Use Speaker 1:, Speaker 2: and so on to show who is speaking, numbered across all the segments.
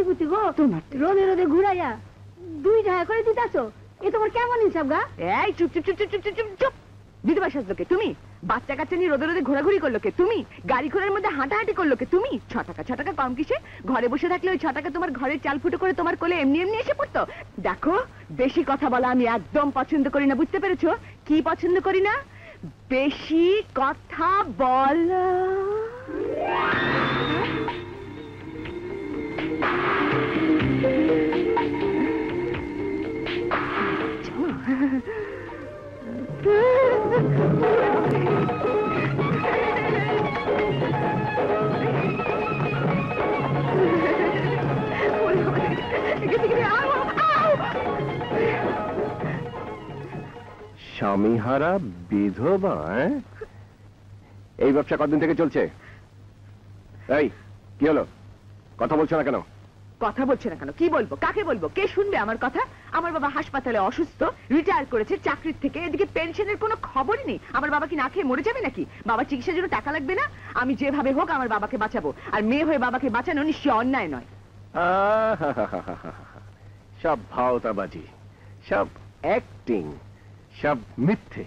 Speaker 1: নাতিপুতি গো, রোদে রোদে ঘুরাইয়া 2 টাকা করে দিতাছো, এ তোমার কেমন হিসাব গা?
Speaker 2: এই চুপ চুপ চুপ চুপ চুপ চুপ চুপ। বিধবা সাজলো কে তুমি? বাচ্চা কাচ্চা নিয়ে রোদে রোদে ঘোরাঘুরি করলো কে তুমি? গাড়ি ঘোড়ার মধ্যে হাঁটাহাঁটি করলো কে তুমি? 6 টাকা কম কিসে? ঘরে বসে থাকলে ওই 6 টাকা তোমার ঘরের চাল ফুটো করে তোমার কোলে এমনি এমনি এসে পড়তো? দেখো, বেশি কথা বলা আমি একদম পছন্দ করি না, বুঝতে পেরেছো? কি পছন্দ করি না? বেশি কথা বলা।
Speaker 3: স্বামীহারা বিধবা, এই ব্যবসা কতদিন থেকে চলছে? এই কি হলো, কথা বলছো না কেন?
Speaker 2: কথা বলছে না কেন? কি বলবো, কাকে বলবো, কে শুনবে আমার কথা? আমার বাবা হাসপাতালে অসুস্থ, রিটায়ার করেছে চাকরির থেকে, এদিকে পেনশনের কোনো খবরই নেই। আমার বাবা কি না খেয়ে মরে যাবে নাকি? বাবার চিকিৎসার জন্য টাকা লাগবে না? আমি যেভাবে হোক আমার বাবাকে বাঁচাবো, আর মেয়ে হয়ে বাবাকে বাঁচানো নিশ্চয়ই অন্যায় নয়।
Speaker 3: সব ভাওতাবাজি, সব অ্যাক্টিং, সব মিথ্যে।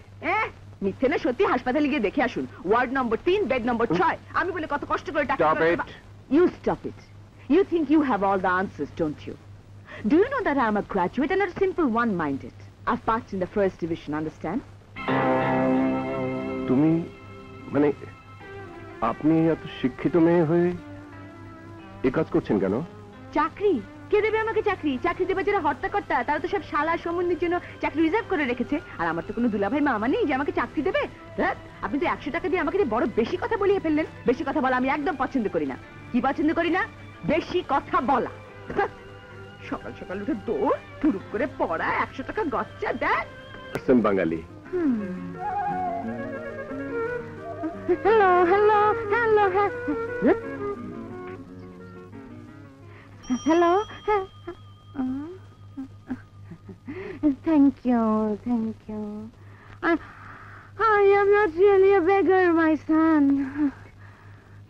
Speaker 2: মিথ্যে না সত্যি? হাসপাতালে গিয়ে দেখে আসুন, ওয়ার্ড নম্বর 3, বেড নম্বর 6। আমি বলে কত কষ্ট করে টাকা। You stop it. You think you have all the answers, don't you? Do you know that I'm a graduate and not a simple one-minded? I've passed in the first division, understand?
Speaker 3: তুমি মানে আপনি এত শিক্ষিত মেয়ে হয়ে এই কাজ করছেন কেন?
Speaker 2: চাকরি কে দেবে আমাকে? চাকরি চাকরি দেবে যারা হর্তাকর্তা, তারা তো সব শালা সম্বন্ধের জন্য চাকরি রিজার্ভ করে রেখেছে। আর আমার তো কোনো দুলাভাই মামা নেই যে আমাকে চাকরি দেবে। আপনি তো 100 টাকা দিয়ে আমাকে বড় বেশি কথা বলিয়ে ফেললেন। বেশি কথা বলা আমি একদম পছন্দ করি না। কি পছন্দ করি না? বেশি কথা বলা। সকাল সকাল উঠে দৌড়, টুরুক করে পড়া, 100 টাকা গচ্চা দেয়।
Speaker 3: বাঙালি।
Speaker 1: Hello hello hello hello. Thank you. I am not really a beggar, my son.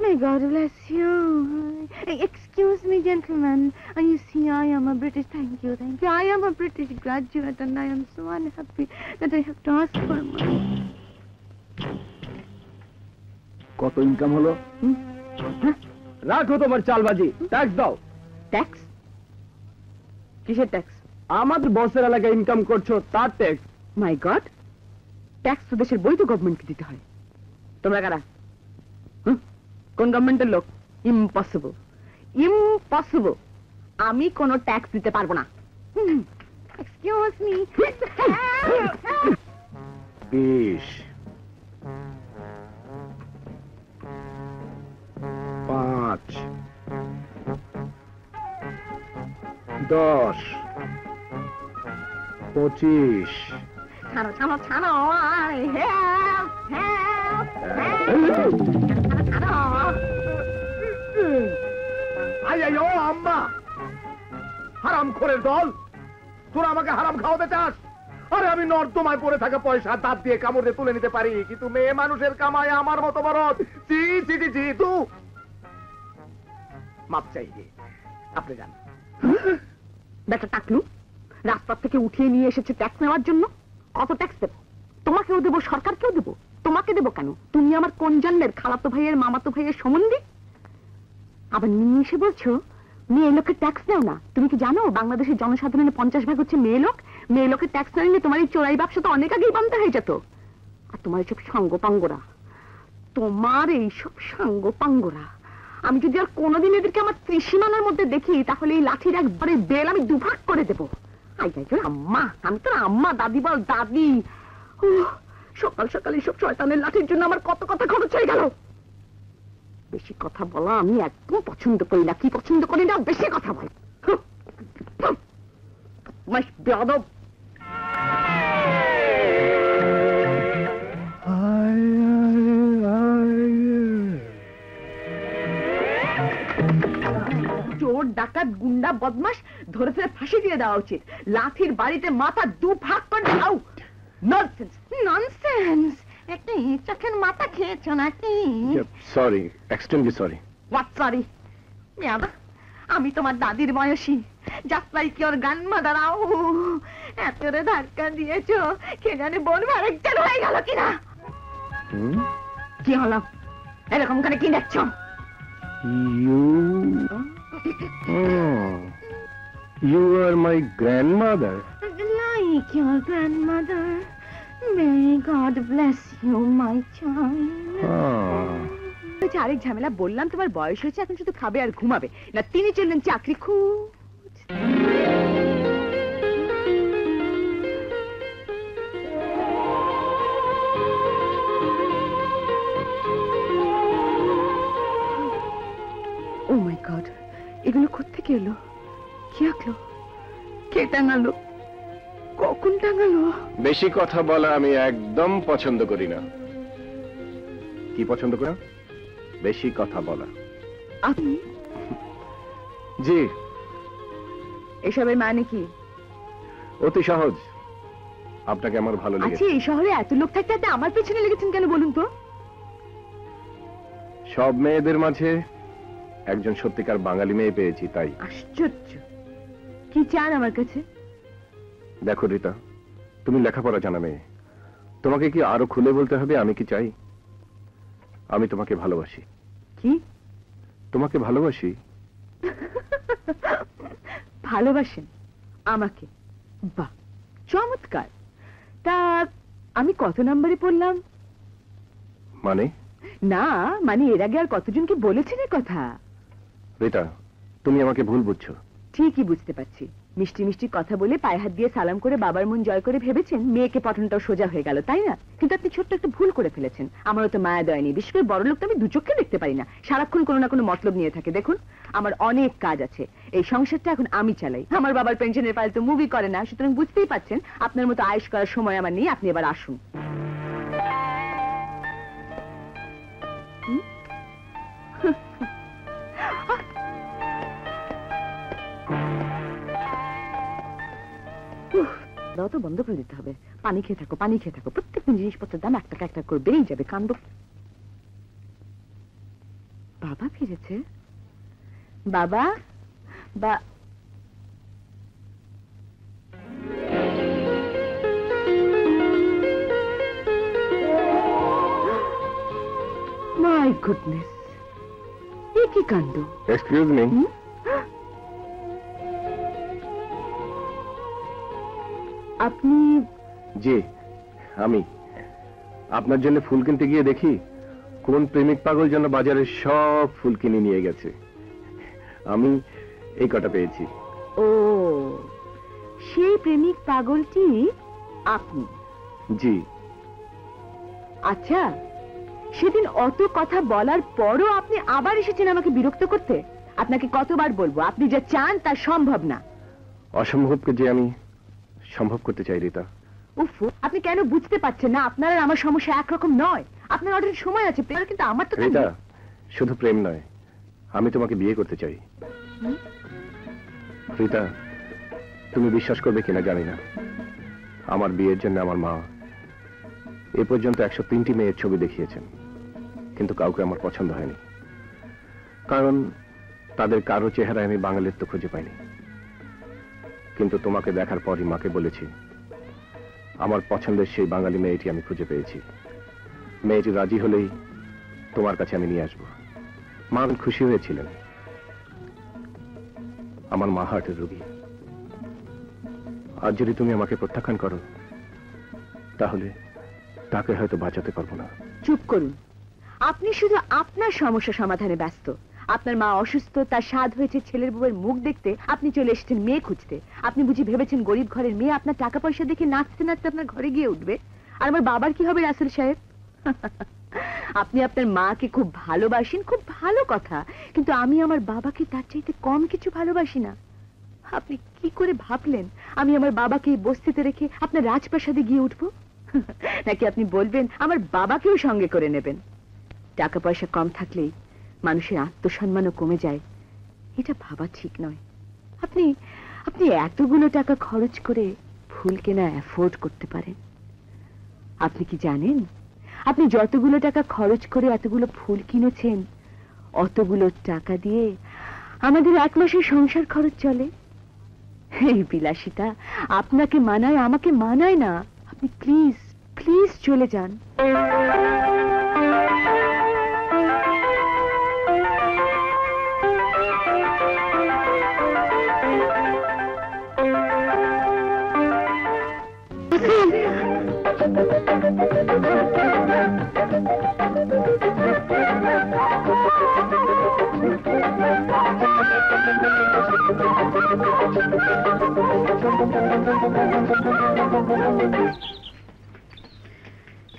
Speaker 1: May God bless you. Excuse me, gentlemen. You see, I am a British. Thank you. I am a British graduate, and I am so unhappy that I have to ask for money.
Speaker 4: কত income হলো? রাখো তোমার চালবাজি, tax দাও।
Speaker 2: Tax? কিসের tax?
Speaker 4: আমাদের বসের এলাকায় income করছো তার ট্যাক্স।
Speaker 2: মাই গড, ট্যাক্স তো দেশের বৈধ গভর্নমেন্টকে দিতে হয়। তোমরা কারা? কোন গভর্নমেন্টের লোক? Impossible, impossible. আমি কোনো ট্যাক্স দিতে পারবো না।
Speaker 1: Excuse me.
Speaker 3: 20, 5, 10, 25।
Speaker 2: ছাড়ো ছাড়ো ছাড়ো, হেল্প হেল্প ছাড়ো।
Speaker 4: আইয়ো আম্মা, হারামখোরের দল, তোরা আমাকে হারাম খাওয়াতে চাস? আরে আমি নর্দমায় পড়ে থাকা পয়সা দাঁত দিয়ে কামড় দিয়ে তুলে নিতে পারি, কিন্তু মেয়ে মানুষের কামায় আমার মতো বড় তু মাপ চাই। আপনি জান
Speaker 2: বেটা টাকলু রাস্তা থেকে উঠিয়ে নিয়ে এসেছে ট্যাক্স নেওয়ার জন্য। কত ট্যাক্স দেবো? তোমাকেও দেবো, সরকারকেও দেবো। তোমাকে দেবো কেন? তুমি আমার কোন জন্মের খালাতো ভাইয়ের মামাতো ভাইয়ের সম্বন্ধী? আবার নিয়ে এসে বলছো মেয়ে লোকের ট্যাক্স দাও না। তুমি কি জানো বাংলাদেশের জনসাধারণের 50% হচ্ছে মেয়ে লোক? মেয়ে লোকের ট্যাক্স না নিলে তোমার এই চোরাই ব্যবসা তো অনেক আগেই বন্ধ হয়ে যেত। আর তোমার এইসব সাঙ্গপাঙ্গরা, আমি যদি আর কোনোদিন এদেরকে আমার ত্রিসীমানার মধ্যে দেখি, তাহলে এই লাঠির একবারে বেল আমি দুভাগ করে দেবো। আম্মা, আমি তো আম্মা, দাদি বল দাদি। সকাল সকাল এইসব শয়তানের লাঠির জন্য আমার কত কথা খরচ হয়ে গেল। বেশি কথা বলা আমি একদম পছন্দ করি না। কি পছন্দ করি না? বেশি কথা বল। বেয়াদব। চোর ডাকাত গুন্ডা বদমাশ ধরে ফেলে ফাঁসি দিয়ে দেওয়া উচিত। লাঠির বাড়িতে মাথা দুভাগ করে দাও। Nonsense nonsense.
Speaker 1: একটা চোখের মাথা খেয়েছো নাকি?
Speaker 3: Sorry, extremely sorry.
Speaker 2: What sorry? আমি তোমার দাদির বয়সী, জাস্ট লাইক ইওর গ্র্যান্ডমাদার। আউ, এতরে ধাক্কা দিয়েছো, কে জানে বলবো আরেকজন হয়ে গেল কিনা। কি হলো এরকম করে কি দেখছো?
Speaker 3: You are my grandmother.
Speaker 1: Like your grandmother. May God bless you, my child.
Speaker 2: আরেক ঝামেলা, বললাম তোমার বয়স হয়েছে, এখন শুধু খাবে আর ঘুমাবে না। তিনি চললেন চাকরি খুঁজ। ও মাই গড, এগুলো কোত্থেকে এলো? কে আঁকলো? কে টাঙালো? কখন টাঙালো?
Speaker 3: বেশি কথা বলা আমি একদম পছন্দ করি না। কি পছন্দ করা? বেশি কথা বলা।
Speaker 2: আপনি?
Speaker 3: জি।
Speaker 2: এসবের মানে কি?
Speaker 3: অতি সহজ, আপনাকে আমার ভালো লেগেছে।
Speaker 2: আচ্ছা, এই শহরে এত লোক থাকতে আপনি আমার পেছনে লেগেছেন কেন বলুন তো?
Speaker 3: সব মেয়েদের মাঝে একজন সত্যিকার বাঙালি মেয়ে পেয়েছি, তাই।
Speaker 2: আশ্চর্য, কি চান আমার কাছে?
Speaker 3: দেখো রীতা, তুমি লেখাপড়া জানা মেয়ে, তোমাকে কি আরো খুলে বলতে হবে আমি কি চাই? আমি তোমাকে ভালোবাসি।
Speaker 2: কি?
Speaker 3: তোমাকে ভালোবাসি।
Speaker 2: ভালোবাসেন আমাকে? বাহ, চমৎকার। তা আমি কত নম্বরে পড়লাম?
Speaker 3: মানে?
Speaker 2: না মানে এর আগে আর কতজনকে বলেছেন এ কথা?
Speaker 3: রীতা, তুমি আমাকে ভুল বুঝছো।
Speaker 2: ঠিকই বুঝতে পারছি। মিষ্টি মিষ্টি কথা বলে পায়ে হাত দিয়ে সালাম করে বাবার মন জয় করে ভেবেছেন মেয়েকে পঠনটাও সোজা হয়ে গেল, তাই না? কিন্তু আপনি ছোট্ট একটা ভুল করে ফেলেছেন। আমারও তো মায়া দয় নেই, বিশেষ করে বড় লোক তো আমি দু চোখে দেখতে পারি না, সারাক্ষণ কোনো না কোনো মতলব নিয়ে থাকে। দেখুন, আমার অনেক কাজ আছে, এই সংসারটা এখন আমি চালাই। আমার বাবার পেনশনের ফাইল তো মুভি করে না, সুতরাং বুঝতেই পাচ্ছেন আপনার মতো আয়েশ করার সময় আমার নেই। আপনি এবার আসুন। দাও তো বন্ধ করে দিতে হবে। পানি খেয়ে থাকো, পানি খেয়ে থাকো। প্রত্যেকদিন জিনিসপত্রের দাম 1 টাকা 1 টাকা করে বেড়েই যাবে। কাণ্ড। বাবা ফিরেছে? বাবা বা মাই গুডনেস, এ কি কাণ্ড!
Speaker 3: Excuse me.
Speaker 2: আপনি?
Speaker 3: জি আমি। আপনার জন্য ফুল কিনতে গিয়ে দেখি কোন প্রেমিক পাগল যেন বাজারের সব ফুল কিনে নিয়ে গেছে। আমি এই কটা পেয়েছি।
Speaker 2: ও, সেই প্রেমিক পাগলটি আপনি?
Speaker 3: জি।
Speaker 2: আচ্ছা, সেদিন অত কথা বলার পরও আপনি আবার এসেছেন আমাকে বিরক্ত করতে। আপনাকে কতবার বলবো আপনি যা চান তা সম্ভব না।
Speaker 3: অসম্ভবকে যে আমি সম্ভব করতে চাই রীতা।
Speaker 2: উফ, আপনি কেন বুঝতে পারছেন না? আপনার আর আমার সমস্যা একরকম নয়। আপনার অনেক সময় আছে, কিন্তু আমার তো
Speaker 3: রীতা, শুধু প্রেম নয়, আমি তোমাকে বিয়ে করতে চাই। রীতা, তুমি বিশ্বাস করবে কিনা জানি না, আমার বিয়ের জন্য আমার মা এ পর্যন্ত 103টি মেয়ের ছবি দেখিয়েছেন, কিন্তু কাউকে আমার পছন্দ হয়নি। কারণ তাদের কারো চেহারায় আমি বাঙালির তো খুঁজে পাইনি। কিন্তু তোমাকে দেখার পরই মাকে বলেছি আমার পছন্দের সেই বাঙালি মেয়েটি আমি খুঁজে পেয়েছি। মেয়েটি রাজি হলেই তোমার কাছে আমি নিয়ে আসবো। মা খুশি হয়েছিলেন। আমার মা হার্টের রোগী। আজ যদি তুমি আমাকে প্রত্যাখ্যান করো তাহলে তাকে হয়তো বাঁচাতে পারবো না।
Speaker 2: চুপ করুন। আপনি শুধু আপনার সমস্যা সমাধানে ব্যস্ত। আপনার মা অসুস্থ, তার স্বাদ হয়েছে ছেলের বউয়ের মুখ দেখতে, আপনি চলে এসেছেন মেয়ে খুঁজতে। আপনি বুঝি ভেবেছেন গরিব ঘরের মেয়ে আপনার টাকা পয়সা দেখে নাচতে নাচতে আপনার ঘরে গিয়ে উঠবে? আর আমার বাবার কি হবে রাসেল সাহেব? আপনি আপনার মাকে খুব ভালোবাসেন, খুব ভালো কথা, কিন্তু আমি আমার বাবাকে তার চাইতে কম কিছু ভালোবাসি না। আপনি কি করে ভাবলেন আমি আমার বাবাকে এই বস্তিতে রেখে আপনার রাজপ্রাসাদে গিয়ে উঠবো? নাকি আপনি বলবেন আমার বাবাকেও সঙ্গে করে নেবেন? টাকা পয়সা কম থাকলেই মানুষের আত্মসম্মানও কমে যায়, এটা ভাবা ঠিক নয়। আপনি আপনি এতগুলো টাকা খরচ করে ফুল কেনা অ্যাফোর্ড করতে পারেন। আপনি কি জানেন আপনি যতগুলো টাকা খরচ করে এতগুলো ফুল কিনেছেন, অতগুলো টাকা দিয়ে
Speaker 1: আমাদের 1 মাসের সংসার খরচ চলে। এই বিলাসিতা আপনাকে মানায়, আমাকে মানায় না। আপনি প্লিজ প্লিজ চলে যান।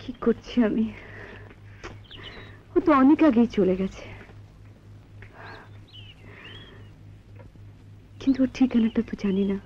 Speaker 1: কি করছি আমি? ও তো অনেক আগেই চলে গেছে, কিন্তু ওর ঠিকানাটা তো জানি না।